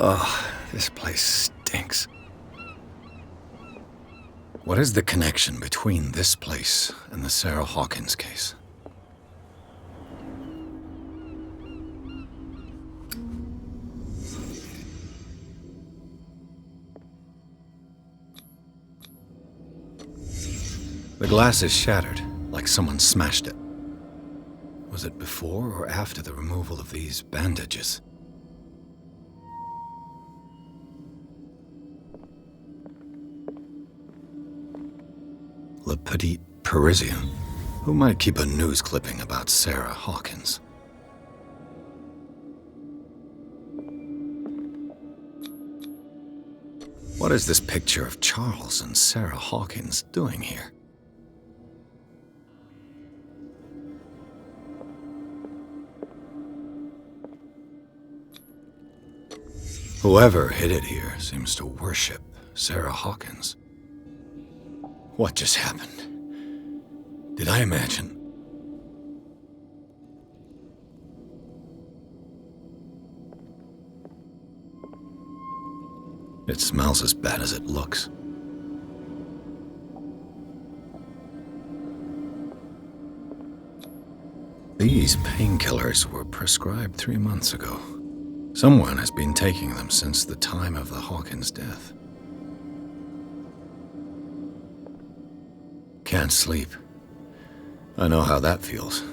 Ugh, this place stinks. What is the connection between this place and the Sarah Hawkins case? The glass is shattered, like someone smashed it. Was it before or after the removal of these bandages? Le Petit Parisien. Who might keep a news clipping about Sarah Hawkins? What is this picture of Charles and Sarah Hawkins doing here? Whoever hid it here seems to worship Sarah Hawkins. What just happened? Did I imagine? It smells as bad as it looks. These painkillers were prescribed 3 months ago. Someone has been taking them since the time of the Hawkins' death. Can't sleep. I know how that feels.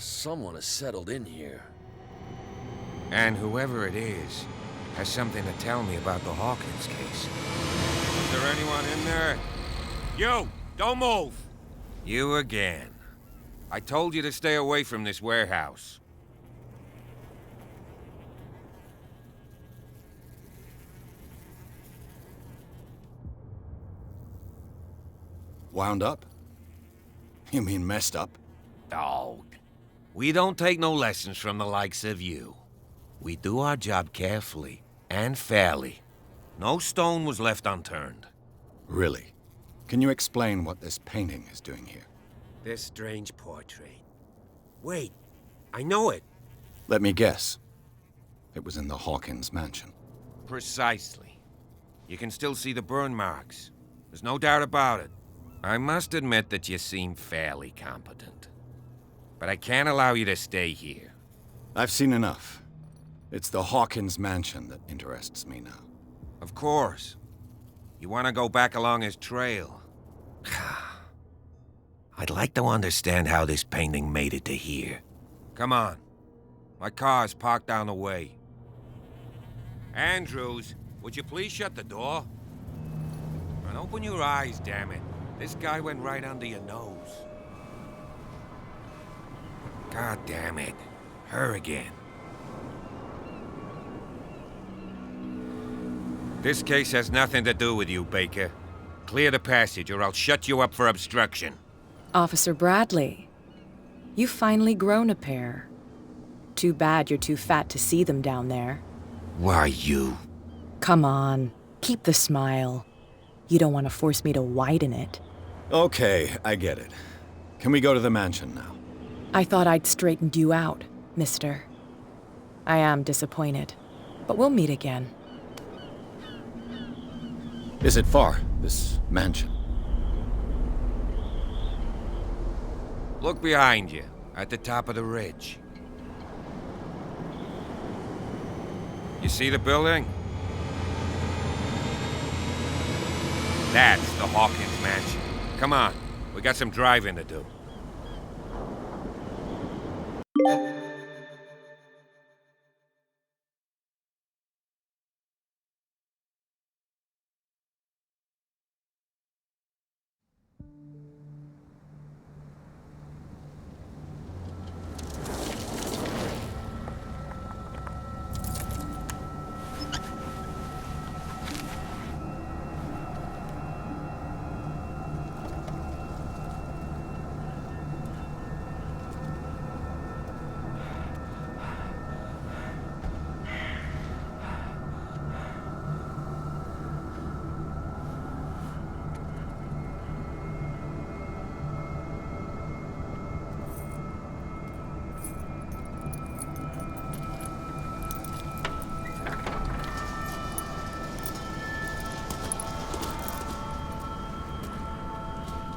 Someone has settled in here. And whoever it is has something to tell me about the Hawkins case. Is there anyone in there? You! Don't move! You again. I told you to stay away from this warehouse. Wound up? You mean messed up? Oh, we don't take no lessons from the likes of you. We do our job carefully and fairly. No stone was left unturned. Really? Can you explain what this painting is doing here? This strange portrait. Wait, I know it. Let me guess. It was in the Hawkins mansion. Precisely. You can still see the burn marks. There's no doubt about it. I must admit that you seem fairly competent. But I can't allow you to stay here. I've seen enough. It's the Hawkins mansion that interests me now. Of course. You want to go back along his trail. I'd like to understand how this painting made it to here. Come on. My car's parked down the way. Andrews, would you please shut the door? And open your eyes, damn it. This guy went right under your nose. God damn it. Her again. This case has nothing to do with you, Baker. Clear the passage or I'll shut you up for obstruction. Officer Bradley, you've finally grown a pair. Too bad you're too fat to see them down there. Why, you? Come on, keep the smile. You don't want to force me to widen it. Okay, I get it. Can we go to the mansion now? I thought I'd straightened you out, mister. I am disappointed, but we'll meet again. Is it far, this mansion? Look behind you, at the top of the ridge. You see the building? That's the Hawkins mansion. Come on, we got some driving to do.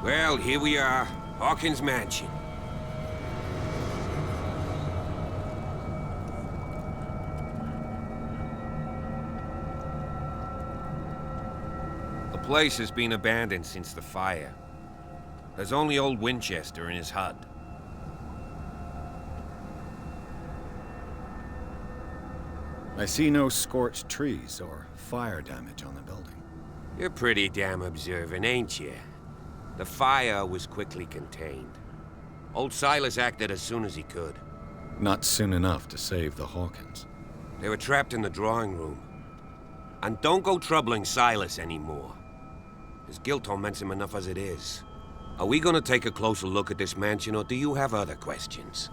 Well, here we are. Hawkins Mansion. The place has been abandoned since the fire. There's only old Winchester in his hut. I see no scorched trees or fire damage on the building. You're pretty damn observant, ain't you? The fire was quickly contained. Old Silas acted as soon as he could. Not soon enough to save the Hawkins. They were trapped in the drawing room. And don't go troubling Silas anymore. His guilt torments him enough as it is. Are we gonna take a closer look at this mansion, or do you have other questions?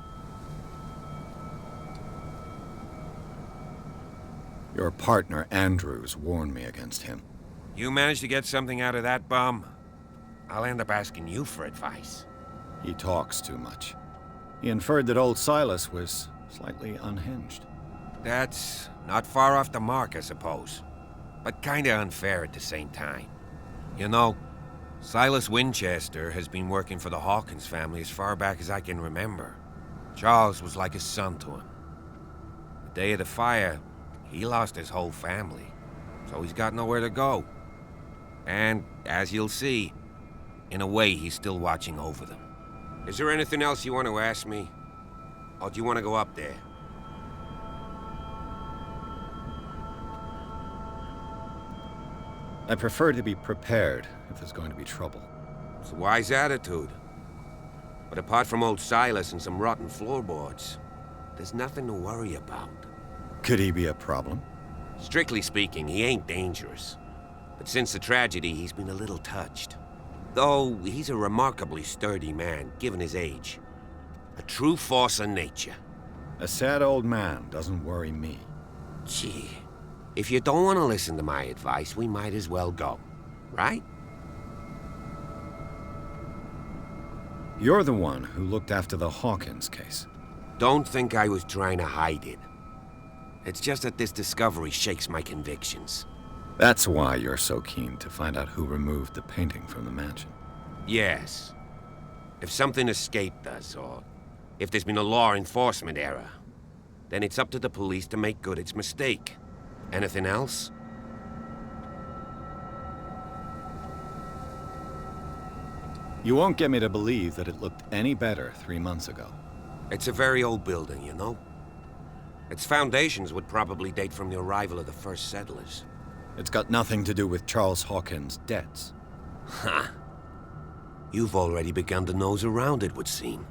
Your partner, Andrews, warned me against him. You managed to get something out of that bum? I'll end up asking you for advice. He talks too much. He inferred that old Silas was slightly unhinged. That's not far off the mark, I suppose. But kinda unfair at the same time. You know, Silas Winchester has been working for the Hawkins family as far back as I can remember. Charles was like a son to him. The day of the fire, he lost his whole family, so he's got nowhere to go. And, as you'll see, in a way, he's still watching over them. Is there anything else you want to ask me? Or do you want to go up there? I prefer to be prepared if there's going to be trouble. It's a wise attitude. But apart from old Silas and some rotten floorboards, there's nothing to worry about. Could he be a problem? Strictly speaking, he ain't dangerous. But since the tragedy, he's been a little touched. Though he's a remarkably sturdy man, given his age. A true force of nature. A sad old man doesn't worry me. Gee, if you don't want to listen to my advice, we might as well go. Right? You're the one who looked after the Hawkins case. Don't think I was trying to hide it. It's just that this discovery shakes my convictions. That's why you're so keen to find out who removed the painting from the mansion. Yes. If something escaped us, or if there's been a law enforcement error, then it's up to the police to make good its mistake. Anything else? You won't get me to believe that it looked any better 3 months ago. It's a very old building, you know? Its foundations would probably date from the arrival of the first settlers. It's got nothing to do with Charles Hawkins' debts. Ha! You've already begun to nose around, it would seem.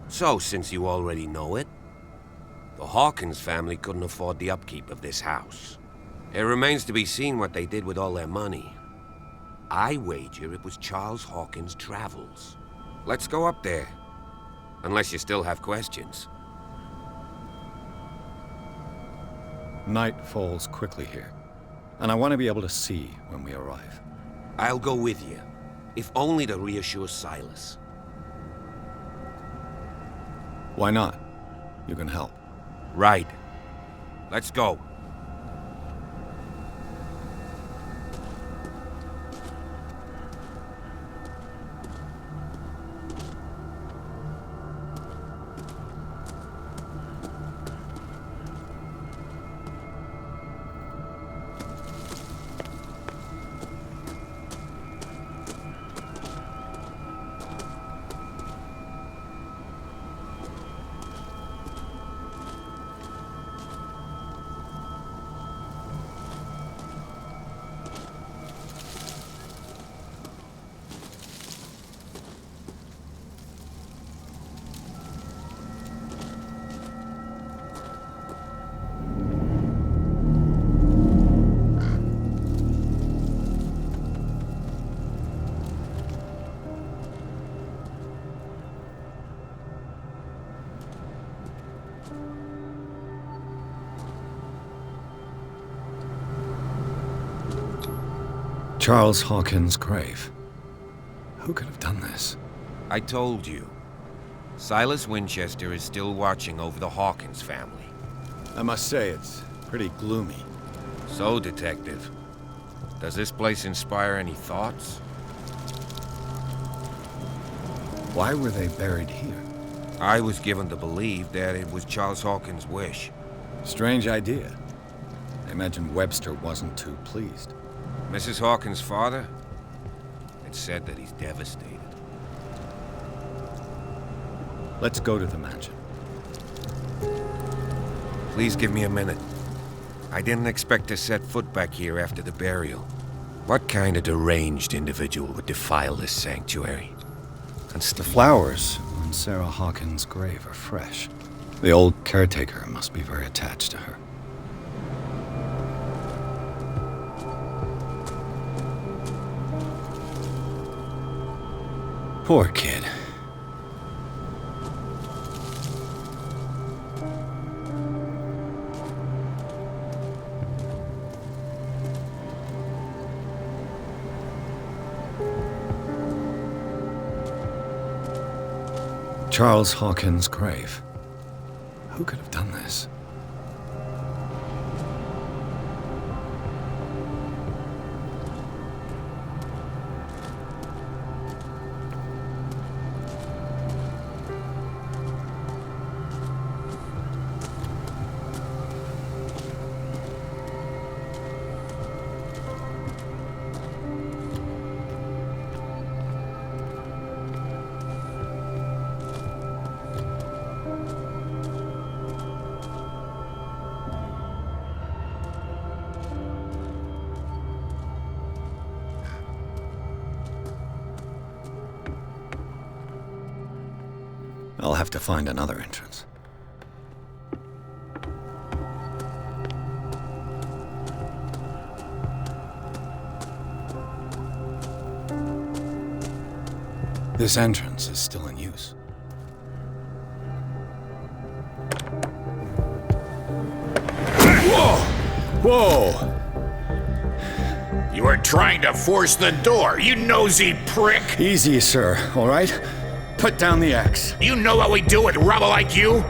So, since you already know it, the Hawkins family couldn't afford the upkeep of this house. It remains to be seen what they did with all their money. I wager it was Charles Hawkins' travels. Let's go up there. Unless you still have questions. Night falls quickly here, and I want to be able to see when we arrive. I'll go with you, if only to reassure Silas. Why not? You can help. Right. Let's go. Charles Hawkins' grave. Who could have done this? I told you. Silas Winchester is still watching over the Hawkins family. I must say, it's pretty gloomy. So, Detective, does this place inspire any thoughts? Why were they buried here? I was given to believe that it was Charles Hawkins' wish. Strange idea. I imagine Webster wasn't too pleased. Mrs. Hawkins' father? It's said that he's devastated. Let's go to the mansion. Please give me a minute. I didn't expect to set foot back here after the burial. What kind of deranged individual would defile this sanctuary? The flowers on Sarah Hawkins' grave are fresh. The old caretaker must be very attached to her. Poor kid. Charles Hawkins' grave. Who could have done this? I'll have to find another entrance. This entrance is still in use. Whoa! Whoa! You were trying to force the door, you nosy prick! Easy, sir, all right? Put down the axe. You know what we do with rubble like you?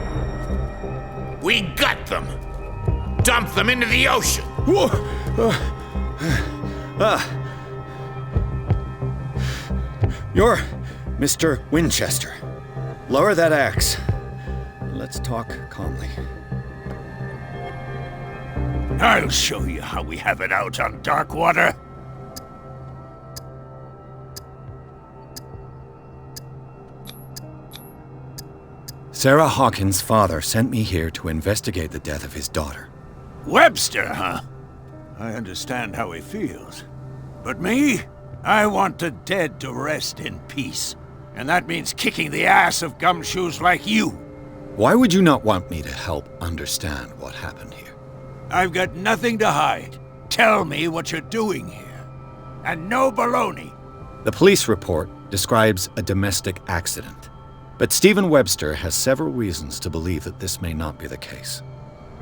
We gut them. Dump them into the ocean. Whoa! You're Mr. Winchester. Lower that axe. Let's talk calmly. I'll show you how we have it out on Darkwater. Sarah Hawkins' father sent me here to investigate the death of his daughter. Webster, huh? I understand how he feels. But me? I want the dead to rest in peace. And that means kicking the ass of gumshoes like you. Why would you not want me to help understand what happened here? I've got nothing to hide. Tell me what you're doing here. And no baloney. The police report describes a domestic accident. But Stephen Webster has several reasons to believe that this may not be the case.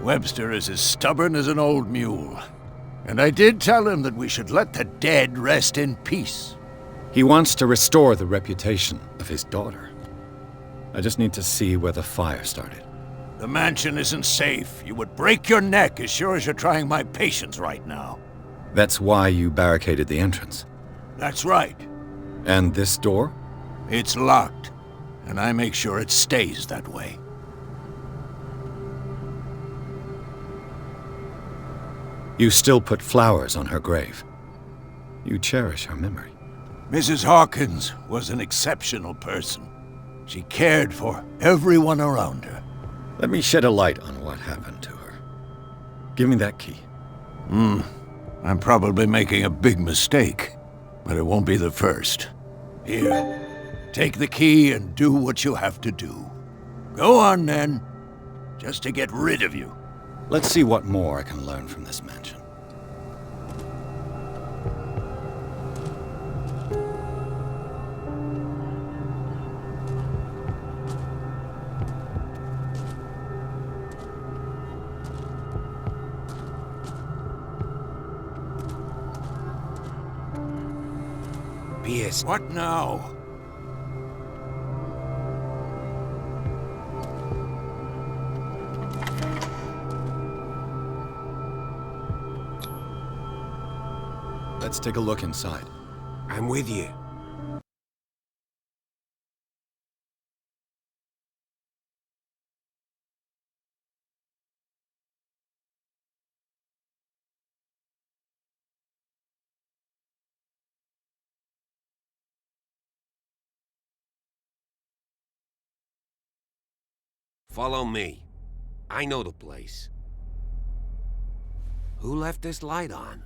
Webster is as stubborn as an old mule. And I did tell him that we should let the dead rest in peace. He wants to restore the reputation of his daughter. I just need to see where the fire started. The mansion isn't safe. You would break your neck as sure as you're trying my patience right now. That's why you barricaded the entrance. That's right. And this door? It's locked. And I make sure it stays that way. You still put flowers on her grave. You cherish her memory. Mrs. Hawkins was an exceptional person. She cared for everyone around her. Let me shed a light on what happened to her. Give me that key. I'm probably making a big mistake, but it won't be the first. Here. Take the key and do what you have to do. Go on, then. Just to get rid of you. Let's see what more I can learn from this mansion. Pierce. What now? Let's take a look inside. I'm with you. Follow me. I know the place. Who left this light on?